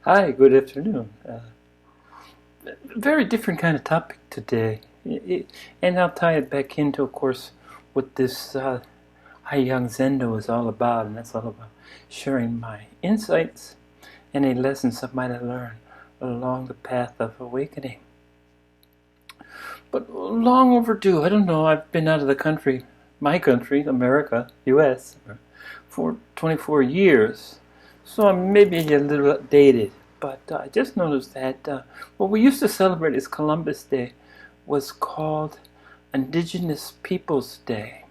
Hi, good afternoon. Very different kind of topic today. And I'll tie it back into, of course, what this Hai Yang Zendo is all about, and that's all about sharing my insights and any lessons I might have learned along the path of awakening. But long overdue. I don't know. I've been out of the country, my country, America, U.S., for 24 years, so I'm maybe a little dated. But I just noticed that what we used to celebrate as Columbus Day was called Indigenous Peoples Day.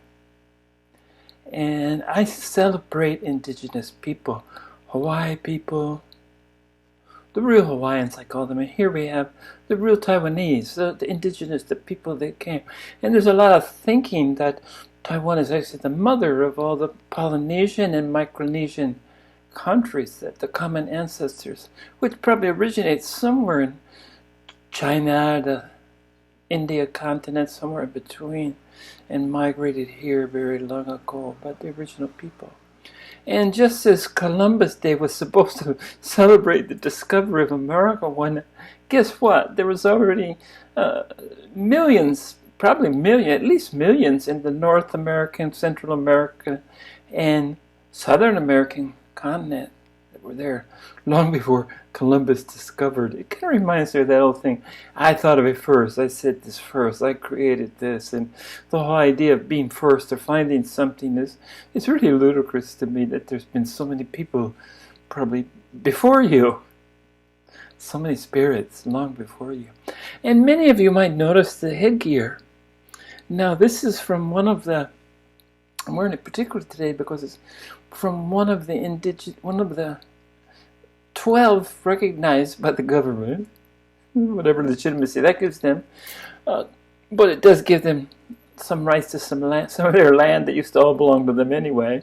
And I celebrate Indigenous people, Hawaii people, the real Hawaiians, I call them. And here we have the real Taiwanese, the indigenous, the people that came. And there's a lot of thinking that Taiwan is actually the mother of all the Polynesian and Micronesian countries, that the common ancestors, which probably originates somewhere in China, the India continent, somewhere in between, and migrated here very long ago by the original people. And just as Columbus Day was supposed to celebrate the discovery of America, guess what? There was already millions, probably at least millions in the North American, Central American, and Southern American continent that were there long before Columbus discovered. It kind of reminds me of that old thing. I thought of it first. I said this first. I created this. And the whole idea of being first or finding something is really ludicrous to me, that there's been so many people probably before you. So many spirits long before you. And many of you might notice the headgear. Now this is from one of the, I'm wearing it particularly today because it's from one of the 12 recognized by the government, whatever legitimacy that gives them, but it does give them some rights to some land, some of their land that used to all belong to them anyway,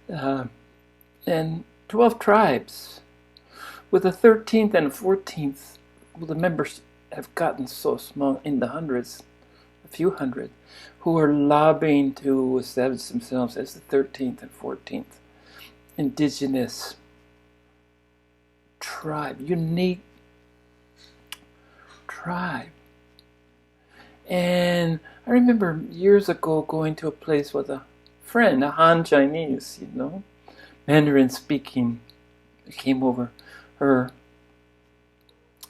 and 12 tribes, with the 13th and 14th, well, the members have gotten so small, in the hundreds, a few hundred, who are lobbying to establish themselves as the 13th and 14th indigenous tribe, unique tribe. And I remember years ago going to a place with a friend, a Han Chinese, Mandarin speaking, came over. Her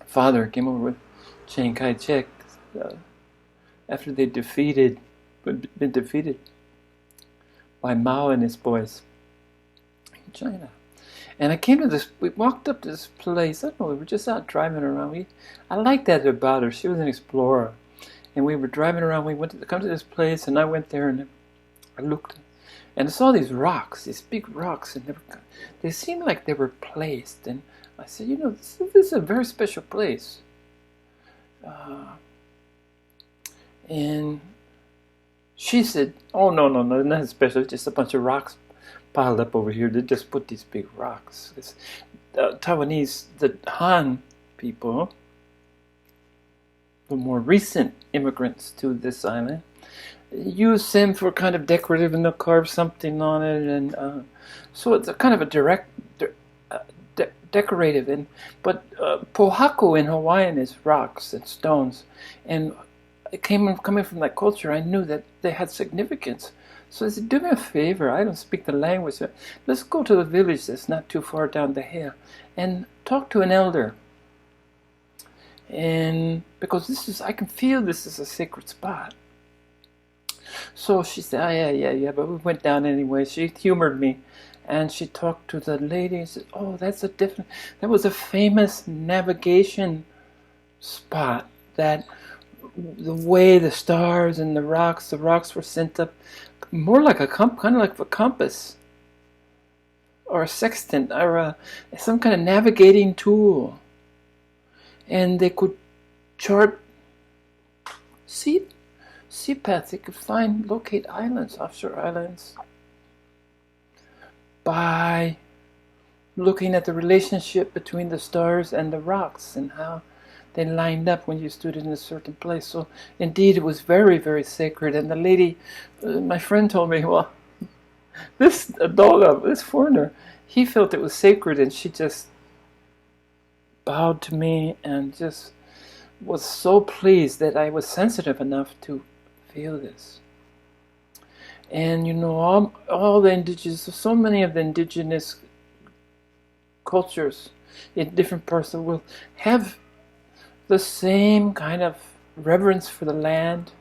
father came over with Chiang Kai-shek after they'd been defeated by Mao and his boys in China. And I came to this, we walked up to this place, I don't know, we were just out driving around. I liked that about her. She was an explorer. And we were driving around, we come to this place, and I went there and I looked, and I saw these rocks, these big rocks, and they seemed like they were placed. And I said, this is a very special place. And she said, oh, no, nothing special, just a bunch of rocks piled up over here. They just put these big rocks. Taiwanese, the Han people, the more recent immigrants to this island, use them for kind of decorative, and they'll carve something on it, and so it's a kind of a decorative. But pohaku in Hawaiian is rocks and stones, and coming from that culture, I knew that they had significance. So I said, do me a favor, I don't speak the language, but let's go to the village that's not too far down the hill and talk to an elder. And because I can feel this is a sacred spot. So she said, yeah, but we went down anyway. She humored me, and she talked to the lady and said, oh, that was a famous navigation spot, that the way the stars and the rocks were sent up, more like kind of like a compass, or a sextant, or some kind of navigating tool. And they could chart sea paths. They could locate islands, offshore islands, by looking at the relationship between the stars and the rocks and how they lined up when you stood in a certain place. So indeed it was very, very sacred. And the lady, my friend, told me, well, this foreigner, he felt it was sacred, and she just bowed to me and just was so pleased that I was sensitive enough to feel this. And all the indigenous, so many of the indigenous cultures in different parts of the world have the same kind of reverence for the land,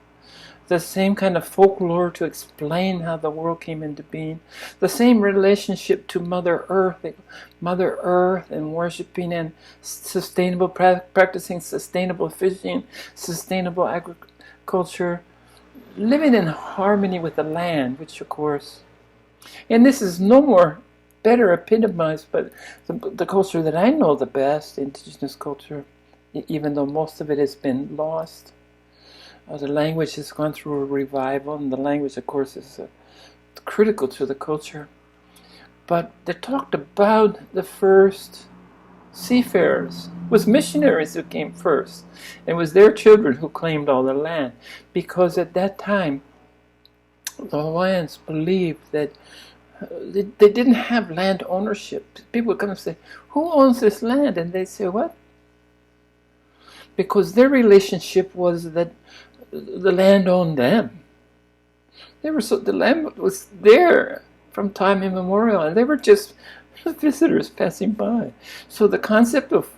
the same kind of folklore to explain how the world came into being, the same relationship to Mother Earth and worshiping and sustainable, practicing sustainable fishing, sustainable agriculture, living in harmony with the land, which of course, and this is no more better epitomized by the culture that I know the best, indigenous culture, even though most of it has been lost. The language has gone through a revival, and the language, of course, is critical to the culture. But they talked about the first seafarers. It was missionaries who came first. It was their children who claimed all the land. Because at that time, the Hawaiians believed that they didn't have land ownership. People would come and say, "Who owns this land?" And they say, "What?" Because their relationship was that the land owned them. The land was there from time immemorial, and they were just visitors passing by. So the concept of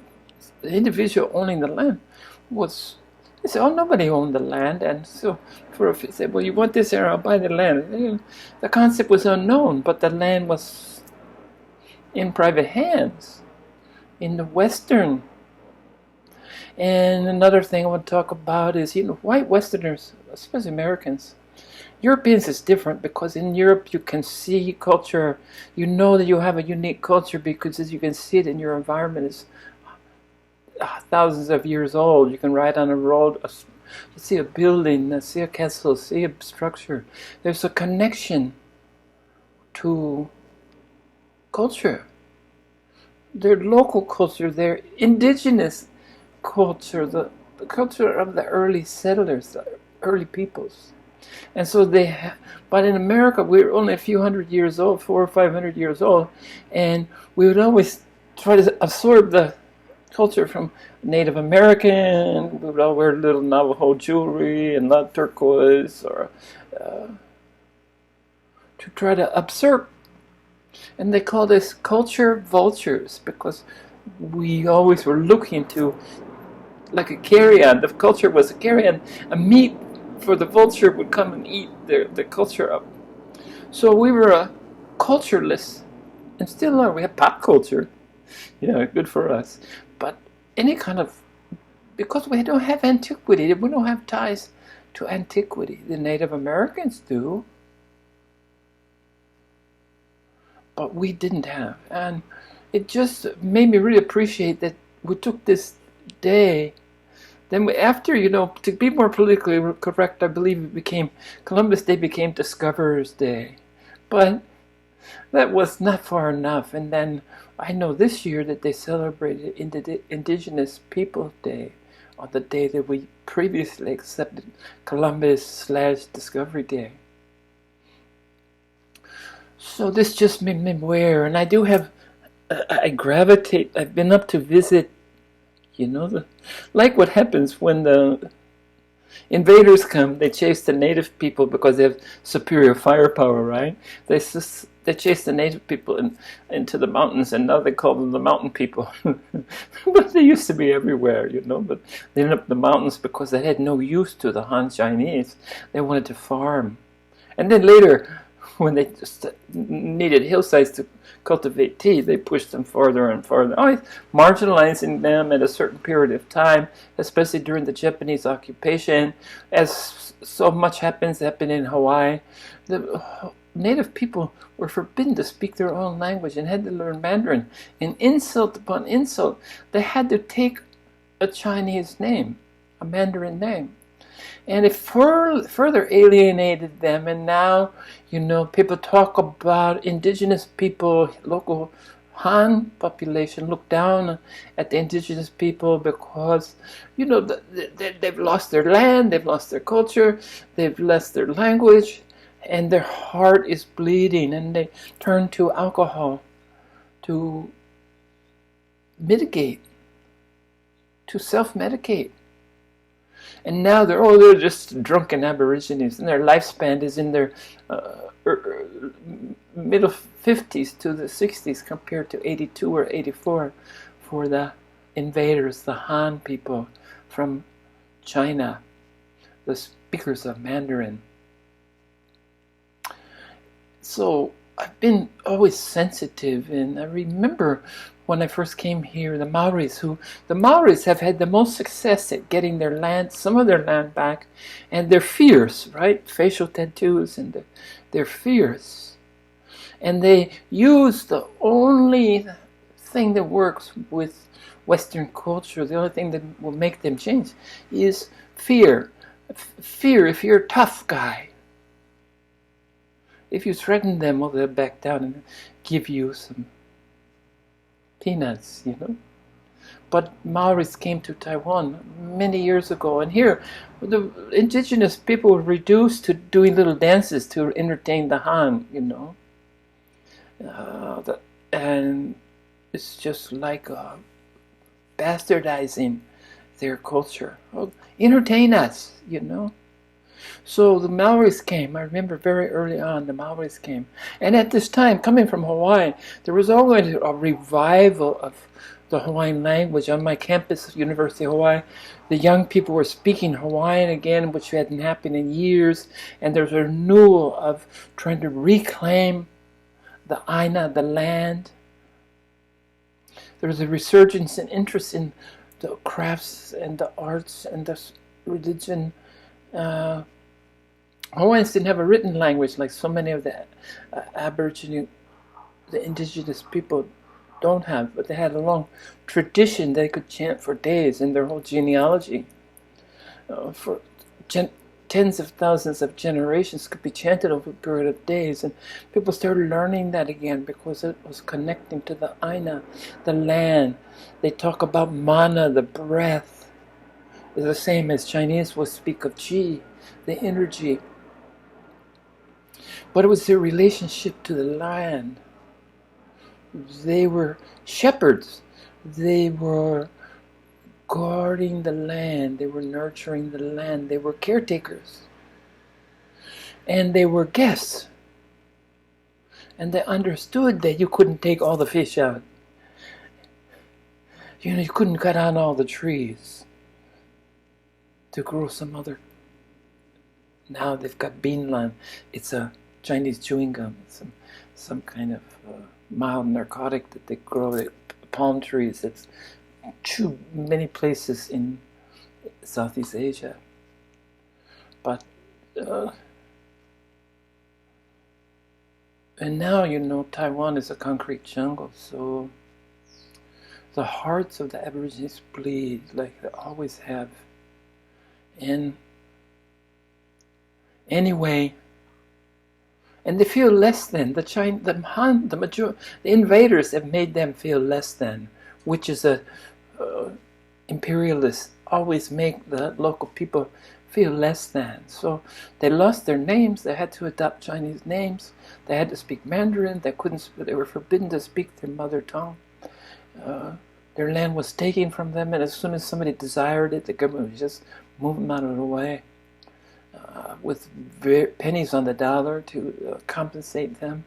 the individual owning the land was, they said, "Oh, nobody owned the land," and so if you said, "Well, you want this area, I'll buy the land." The concept was unknown, but the land was in private hands in the Western. And another thing I want to talk about is, white Westerners, especially Americans. Europeans is different because in Europe you can see culture. You know that you have a unique culture because as you can see it in your environment is thousands of years old. You can ride on a road, see a building, see a castle, see a structure. There's a connection to culture. Their local culture, their indigenous culture, the culture of the early settlers, the early peoples. And so but in America, we're only a few hundred years old, 400 or 500 years old, and we would always try to absorb the culture from Native American. We would all wear little Navajo jewelry and not turquoise, or to try to absorb. And they call this culture vultures because we always were looking to, like a carrion. The culture was a carrion, a meat for the vulture would come and eat the culture up. So we were cultureless, and still are. We have pop culture, good for us. But any kind of, because we don't have antiquity, we don't have ties to antiquity. The Native Americans do, but we didn't have. And it just made me really appreciate that we took this day. Then after, to be more politically correct, I believe Columbus Day became Discoverer's Day. But that was not far enough. And then I know this year that they celebrated Indigenous People Day, on the day that we previously accepted Columbus/Discovery Day. So this just made me aware, and I do have, I gravitate, I've been up to visit, like what happens when the invaders come. They chase the native people because they have superior firepower, right? They chase the native people into the mountains, and now they call them the mountain people. But they used to be everywhere, but they ended up in the mountains because they had no use to the Han Chinese. They wanted to farm. And then later, when they just needed hillsides to cultivate tea, they pushed them farther and farther, always marginalizing them at a certain period of time, especially during the Japanese occupation. As so much happened in Hawaii, the native people were forbidden to speak their own language and had to learn Mandarin. And insult upon insult, they had to take a Chinese name, a Mandarin name. And it further alienated them. And now, people talk about indigenous people, local Han population, look down at the indigenous people because, they've lost their land, they've lost their culture, they've lost their language, and their heart is bleeding, and they turn to alcohol to mitigate to self-medicate. And now they're just drunken Aborigines, and their lifespan is in their middle 50s to the 60s compared to 82 or 84 for the invaders, the Han people from China, the speakers of Mandarin. So I've been always sensitive, and I remember when I first came here, the Maoris have had the most success at getting their land, some of their land back, and they're fierce, right? Facial tattoos, and they're fierce. And they use the only thing that works with Western culture, the only thing that will make them change, is fear. Fear if you're a tough guy. If you threaten them, well, they'll back down and give you some peanuts, But Maoris came to Taiwan many years ago, and here the indigenous people were reduced to doing little dances to entertain the Han, and it's just like bastardizing their culture. Oh, entertain us, So the Maoris came. I remember very early on the Maoris came. And at this time, coming from Hawaii, there was always a revival of the Hawaiian language. On my campus, University of Hawaii, the young people were speaking Hawaiian again, which hadn't happened in years. And there was a renewal of trying to reclaim the Aina, the land. There was a resurgence in interest in the crafts and the arts and the religion. Hawaiians didn't have a written language like so many of the Aboriginal, the indigenous people don't have, but they had a long tradition they could chant for days, and their whole genealogy for tens of thousands of generations could be chanted over a period of days, and people started learning that again because it was connecting to the Aina, the land. They talk about mana, the breath. It's the same as Chinese will speak of qi, the energy. But it was their relationship to the land. They were shepherds. They were guarding the land. They were nurturing the land. They were caretakers. And they were guests. And they understood that you couldn't take all the fish out. You couldn't cut down all the trees to grow some other. Now they've got beanland. It's a Chinese chewing gum. It's some kind of mild narcotic that they grow at palm trees. That's true many places in Southeast Asia. But and now Taiwan is a concrete jungle. So the hearts of the Aborigines bleed like they always have. And anyway, and they feel less than. The invaders have made them feel less than, which is imperialists always make the local people feel less than. So they lost their names. They had to adopt Chinese names. They had to speak Mandarin. They were forbidden to speak their mother tongue. Their land was taken from them, and as soon as somebody desired it, the government would just move them out of the way. With pennies on the dollar to compensate them.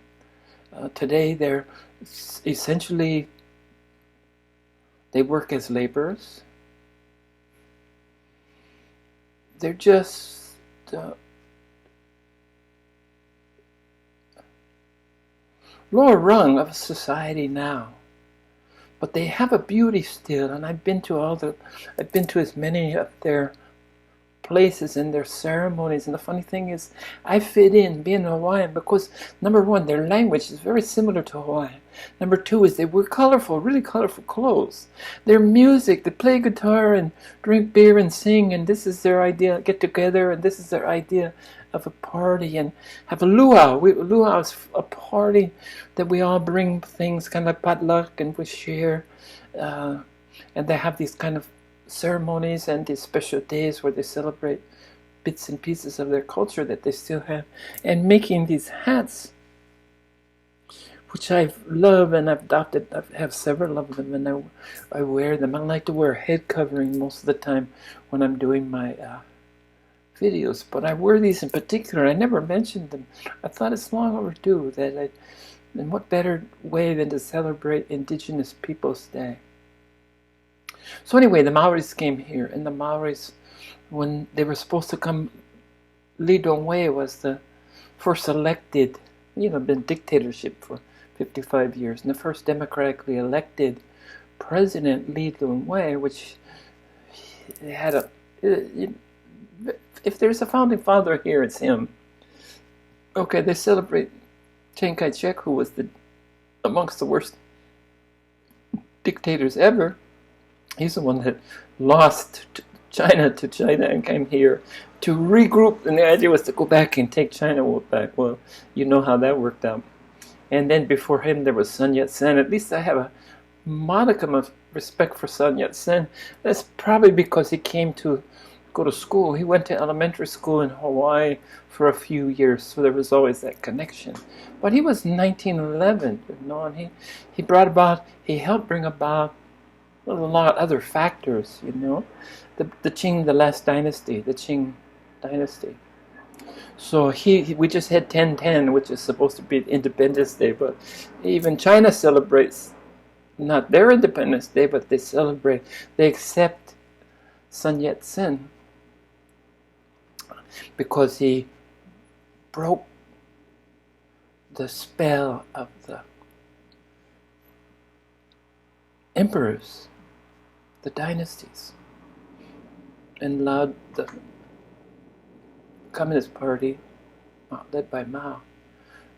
Today they're essentially, they work as laborers. They're just lower rung of society now. But they have a beauty still, and I've been to as many of their places and their ceremonies, and the funny thing is I fit in being Hawaiian because number one, their language is very similar to Hawaiian. Number two is they wear colorful, really colorful clothes. Their music, they play guitar and drink beer and sing, and this is their idea, get together, and this is their idea of a party, and have a luau. Luau is a party that we all bring things, kind of like potluck, and we share, and they have these kind of ceremonies and these special days where they celebrate bits and pieces of their culture that they still have, and making these hats which I love and I've adopted. I have several of them, and I wear them. I like to wear a head covering most of the time when I'm doing my videos, but I wear these in particular. I never mentioned them. I thought it's long overdue. And what better way than to celebrate Indigenous Peoples Day? So anyway, the Maoris came here, and the Maoris, when they were supposed to come, Lee Dong-wei was the first elected, been dictatorship for 55 years, and the first democratically elected president, Lee Dong-wei, which had a, if there's a founding father here, it's him. Okay, they celebrate Chiang Kai-shek, who was amongst the worst dictators ever. He's the one that lost China to China and came here to regroup, and the idea was to go back and take China back. Well, you know how that worked out. And then before him there was Sun Yat-sen. At least I have a modicum of respect for Sun Yat-sen. That's probably because he came to go to school. He went to elementary school in Hawaii for a few years, so there was always that connection. But he was 1911, and he helped bring about a lot of other factors, the Qing, the last dynasty, the Qing dynasty. So we just had 1010, which is supposed to be Independence Day, but even China celebrates not their Independence Day, but they accept Sun Yat-sen because he broke the spell of the emperors, the dynasties, and allowed the Communist Party, led by Mao,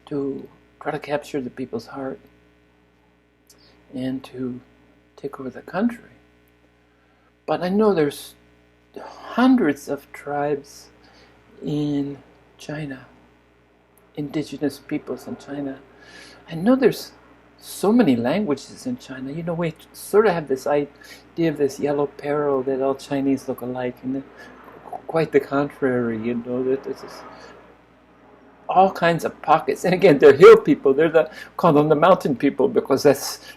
to try to capture the people's heart and to take over the country. But I know there's hundreds of tribes in China, indigenous peoples in China. I know there's so many languages in China. We sort of have this idea of this yellow peril that all Chinese look alike, and quite the contrary. That there's all kinds of pockets. And again, they're hill people. Call them the mountain people because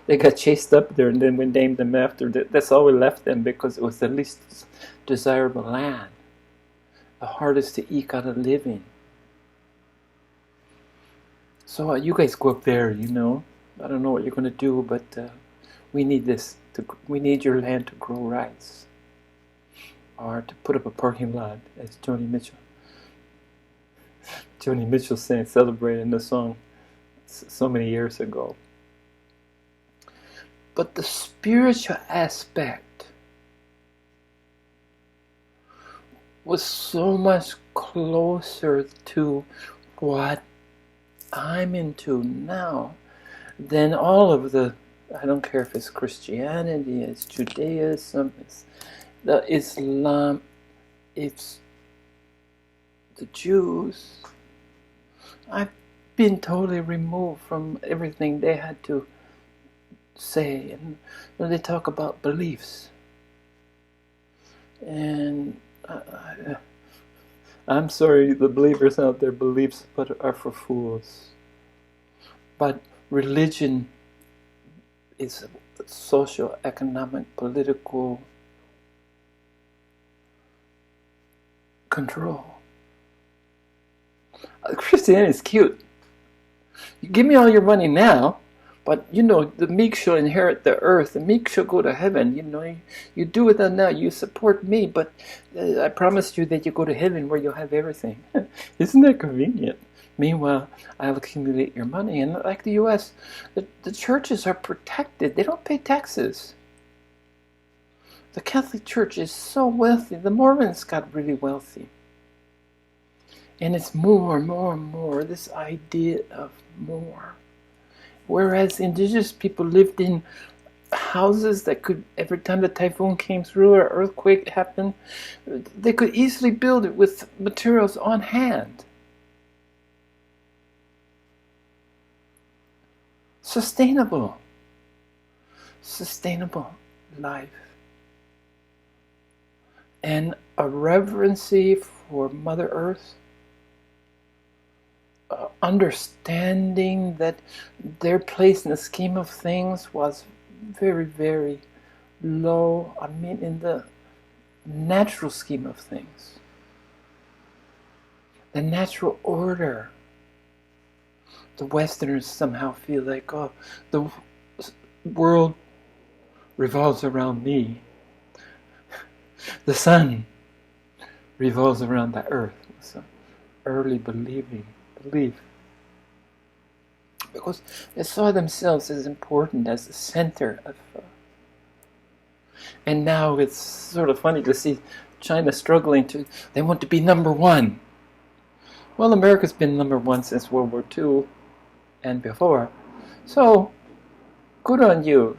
they got chased up there, and then we named them after. That's all we left them because it was the least desirable land, the hardest to eke out a living. So you guys go up there, I don't know what you're going to do, but we need we need your land to grow rice, or to put up a parking lot, as Joni Mitchell sang, celebrating the song so many years ago. But the spiritual aspect was so much closer to what I'm into now than all of I don't care if it's Christianity, it's Judaism, it's the Islam, it's the Jews. I've been totally removed from everything they had to say, and when they talk about beliefs, and I'm sorry, the believers out there, beliefs are for fools. But religion is a social, economic, political control. Christianity is cute. You give me all your money now, but the meek shall inherit the earth. The meek shall go to heaven. You do it now. You support me, but I promised you that you go to heaven where you'll have everything. Isn't that convenient? Meanwhile, I'll accumulate your money. And like the U.S., the churches are protected. They don't pay taxes. The Catholic Church is so wealthy. The Mormons got really wealthy. And it's more, this idea of more. Whereas indigenous people lived in houses that could, every time the typhoon came through or earthquake happened, they could easily build it with materials on hand. Sustainable life. And a reverency for Mother Earth, understanding that their place in the scheme of things was very, very low. I mean, in the natural scheme of things, the natural order. The Westerners somehow feel like, oh, the world revolves around me. The sun revolves around the earth. It's an early belief. Because they saw themselves as important, as the center of... and now it's sort of funny to see China struggling to... they want to be number one. Well, America's been number one since World War II and before. So, good on you.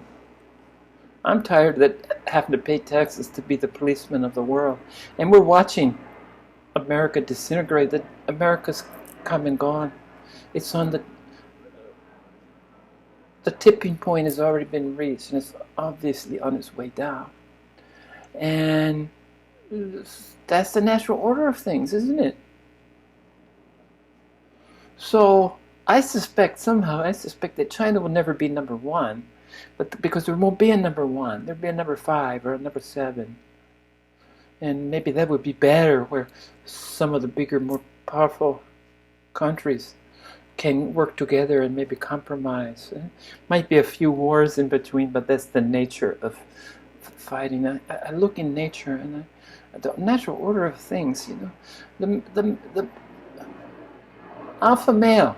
I'm tired of having to pay taxes to be the policeman of the world. And we're watching America disintegrate. That America's come and gone. It's on the tipping point has already been reached, and it's obviously on its way down. And that's the natural order of things, isn't it? So I suspect that China will never be number one, but because there won't be a number one, there'll be a number 5 or a number 7. And maybe that would be better, where some of the bigger, more powerful countries can work together and maybe compromise. Might be a few wars in between, but that's the nature of fighting. I look in nature and the natural order of things. You know, the alpha male,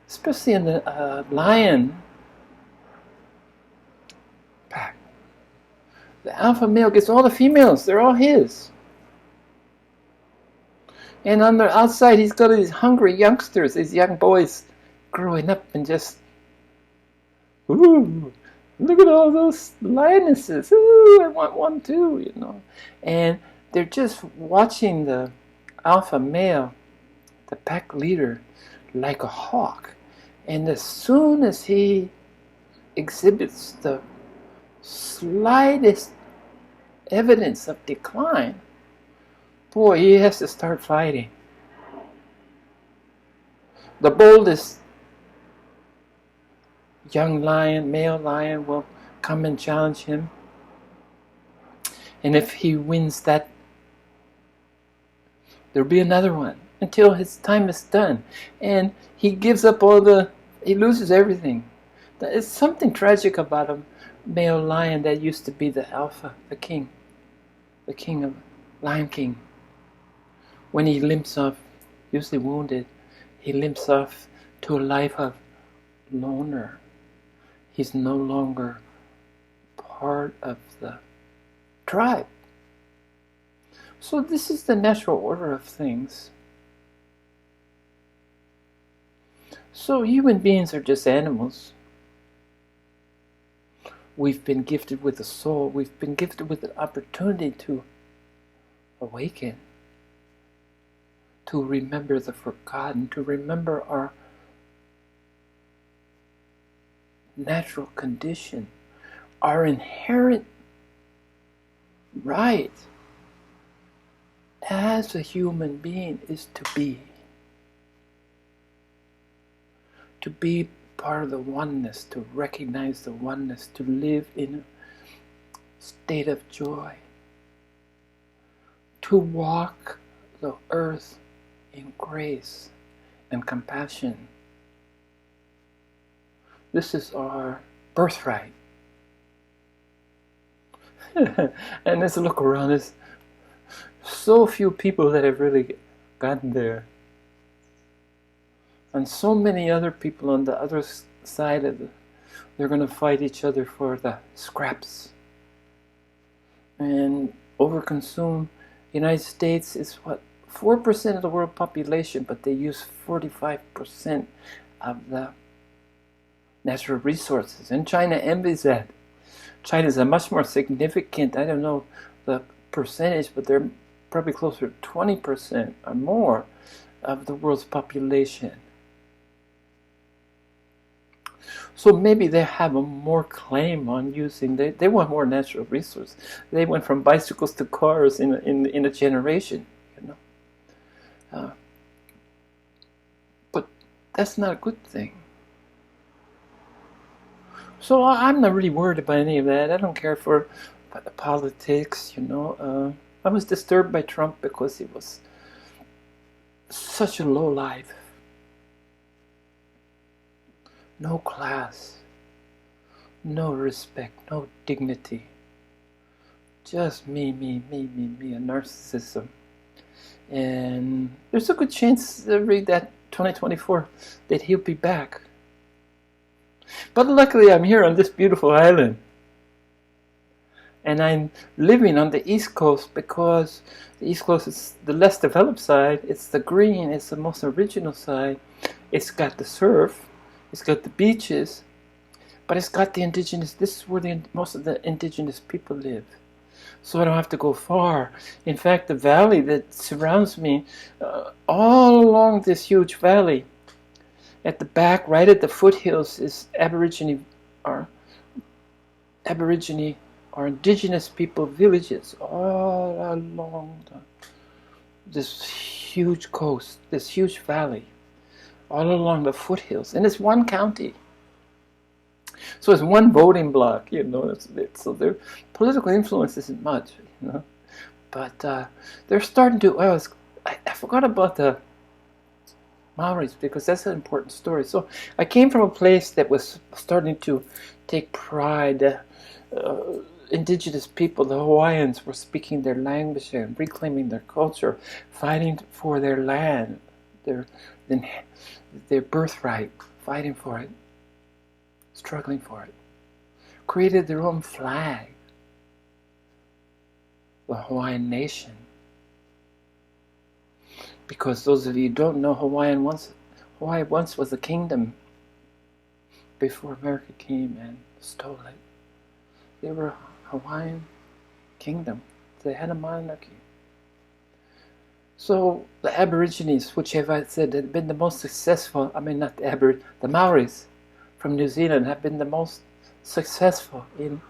especially in the lion pack, the alpha male gets all the females. They're all his. And on the outside, he's got these hungry youngsters, these young boys growing up and just, ooh, look at all those lionesses. Ooh, I want one too, you know. And they're just watching the alpha male, the pack leader, like a hawk. And as soon as he exhibits the slightest evidence of decline, boy, he has to start fighting. The boldest young lion, male lion, will come and challenge him. And if he wins that, there'll be another one until his time is done. And he gives up he loses everything. There's something tragic about a male lion that used to be the alpha, the king of Lion King. When he limps off, usually wounded, he limps off to a life of loner. He's no longer part of the tribe. So this is the natural order of things. So human beings are just animals. We've been gifted with a soul. We've been gifted with an opportunity to awaken, to remember the forgotten, to remember our natural condition, our inherent right as a human being is to be part of the oneness, to recognize the oneness, to live in a state of joy, to walk the earth in grace and compassion. This is our birthright. And as I look around, there's so few people that have really gotten there. And so many other people on the other side of they're going to fight each other for the scraps. And overconsume. United States is what? 4% of the world population, but they use 45% of the natural resources. And China envies that. China is a much more significant, I don't know the percentage, but they're probably closer to 20% or more of the world's population. So maybe they have a more claim on using, they want more natural resources. They went from bicycles to cars in a generation, you know. that's not a good thing. So I'm not really worried about any of that. I don't care for the politics, I was disturbed by Trump because he was such a low life. No class, no respect, no dignity. Just me, a narcissism. And there's a good chance that 2024 that he'll be back. But luckily I'm here on this beautiful island. And I'm living on the East Coast because the East Coast is the less developed side. It's the green, it's the most original side. It's got the surf, it's got the beaches, but it's got the indigenous, this is where most of the indigenous people live. So I don't have to go far. In fact, the valley that surrounds me, all along this huge valley, at the back, right at the foothills, is Aborigine or indigenous people villages all along this huge coast, this huge valley, all along the foothills. And it's one county. So it's one voting block, so their political influence isn't much, But they're starting to, I forgot about the Maoris because that's an important story. So I came from a place that was starting to take pride. Indigenous people, the Hawaiians, were speaking their language and reclaiming their culture, fighting for their land, their birthright, fighting for it, struggling for it. Created their own flag, the Hawaiian nation. Because those of you who don't know, Hawaii once was a kingdom before America came and stole it. They were a Hawaiian kingdom. They had a monarchy. So the Aborigines, which I said had been the most successful, the Maoris from New Zealand have been the most successful in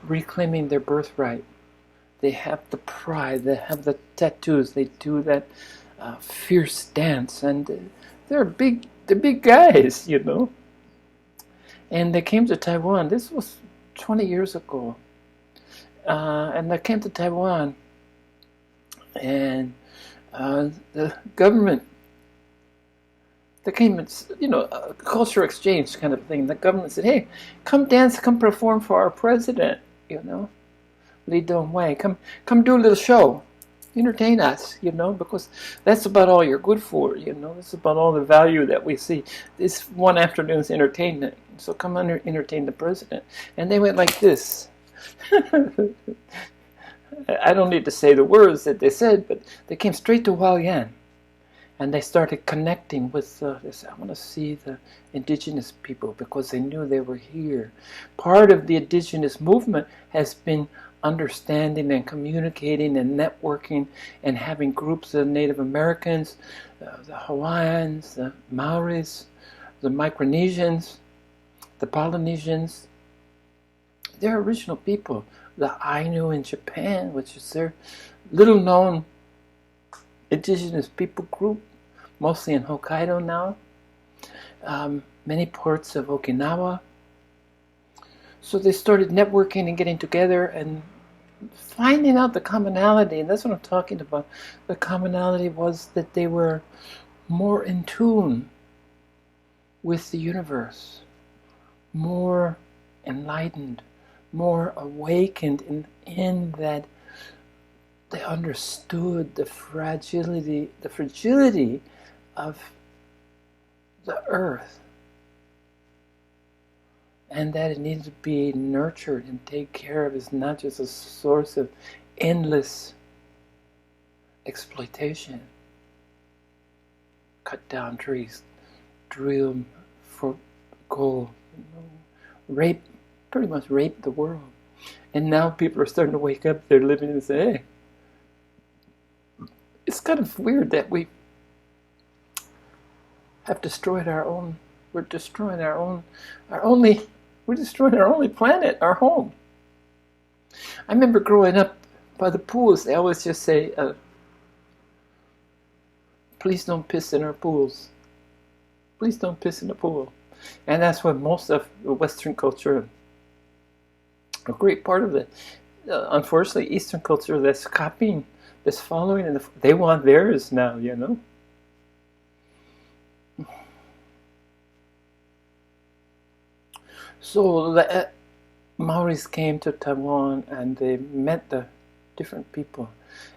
reclaiming their birthright. They have the pride, they have the tattoos, they do that fierce dance, and they're big guys, And they came to Taiwan. This was 20 years ago. And they came to Taiwan, and the government, they came, a cultural exchange kind of thing. The government said, hey, come dance, come perform for our president, Lee Dong-Wei. Come do a little show. Entertain us, because that's about all you're good for, That's about all the value that we see. This one afternoon's entertainment. So come entertain the president. And they went like this. I don't need to say the words that they said, but they came straight to Hualien. And they started connecting with, they said, I want to see the indigenous people because they knew they were here. Part of the indigenous movement has been understanding and communicating and networking and having groups of Native Americans, the Hawaiians, the Maoris, the Micronesians, the Polynesians. They're original people. The Ainu in Japan, which is their little known indigenous people group, mostly in Hokkaido now, many parts of Okinawa. So they started networking and getting together and finding out the commonality, and that's what I'm talking about. The commonality was that they were more in tune with the universe, more enlightened, more awakened in that they understood the fragility of the earth, and that it needed to be nurtured and taken care of as not just a source of endless exploitation. Cut down trees, drill for gold, pretty much rape the world. And now people are starting to wake up, they're living and say, hey, it's kind of weird that we have destroyed we're destroying our only planet, our home. I remember growing up by the pools, they always just say, please don't piss in our pools. Please don't piss in the pool. And that's what most of Western culture, a great part of it, unfortunately, Eastern culture that's copying, that's following, and they want theirs now, you know. So the Maoris came to Taiwan and they met the different people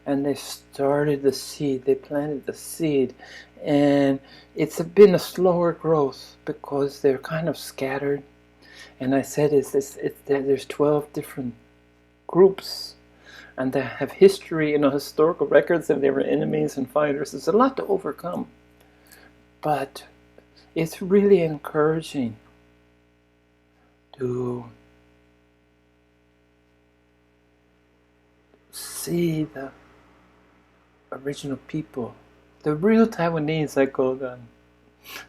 and they started the seed, they planted the seed, and it's been a slower growth because they're kind of scattered. And I said there's 12 different groups and they have history, historical records, and they were enemies and fighters. There's a lot to overcome, but it's really encouraging to see the original people, the real Taiwanese, I call them,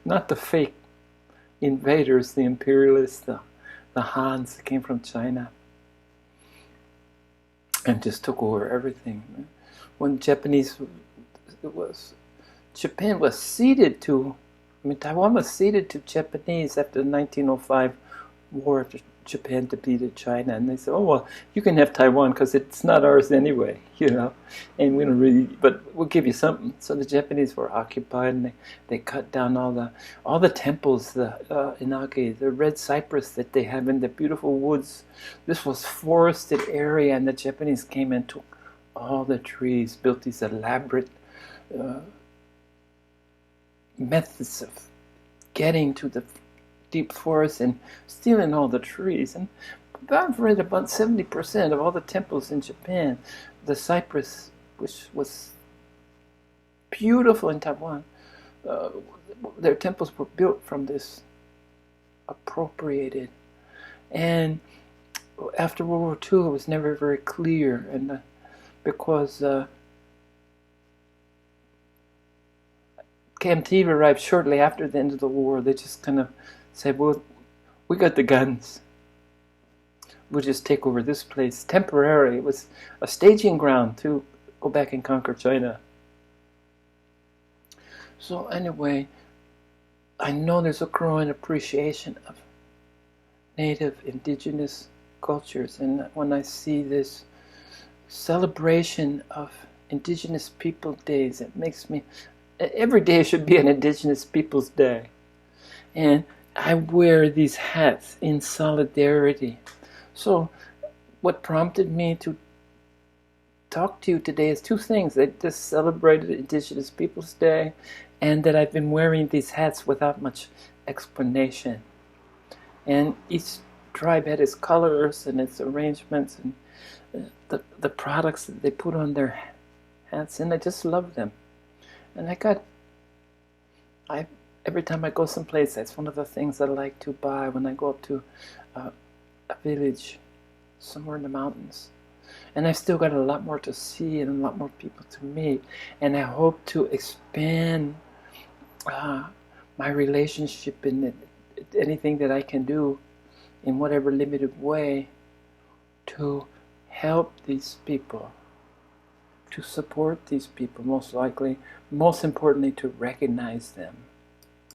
not the fake invaders, the imperialists, the Hans that came from China and just took over everything. When Japan was ceded to, Taiwan was ceded to Japanese after the 1905 war, after Japan defeated China, and they said, "Oh well, you can have Taiwan because it's not ours anyway, and we don't really, but we'll give you something." So the Japanese were occupied, and they cut down all the temples, the inage, the red cypress that they have in the beautiful woods. This was forested area, and the Japanese came and took all the trees, built these elaborate methods of getting to the deep forest and stealing all the trees. And I've read about 70% of all the temples in Japan, the cypress, which was beautiful in Taiwan, their temples were built from this appropriated. And after World War II, it was never very clear, and because KMT arrived shortly after the end of the war, they just kind of said, "Well, we got the guns. We'll just take over this place temporarily." It was a staging ground to go back and conquer China. So anyway, I know there's a growing appreciation of native, indigenous cultures, and when I see this celebration of Indigenous People Days, it makes me, every day should be an Indigenous Peoples Day. And I wear these hats in solidarity. So what prompted me to talk to you today is two things. I just celebrated Indigenous Peoples Day, and that I've been wearing these hats without much explanation. And each tribe had its colors and its arrangements and the products that they put on their hats, and I just love them. And every time I go someplace, that's one of the things I like to buy when I go up to a village somewhere in the mountains. And I've still got a lot more to see and a lot more people to meet. And I hope to expand my relationship in anything that I can do in whatever limited way to help these people, to support these people, most importantly, to recognize them.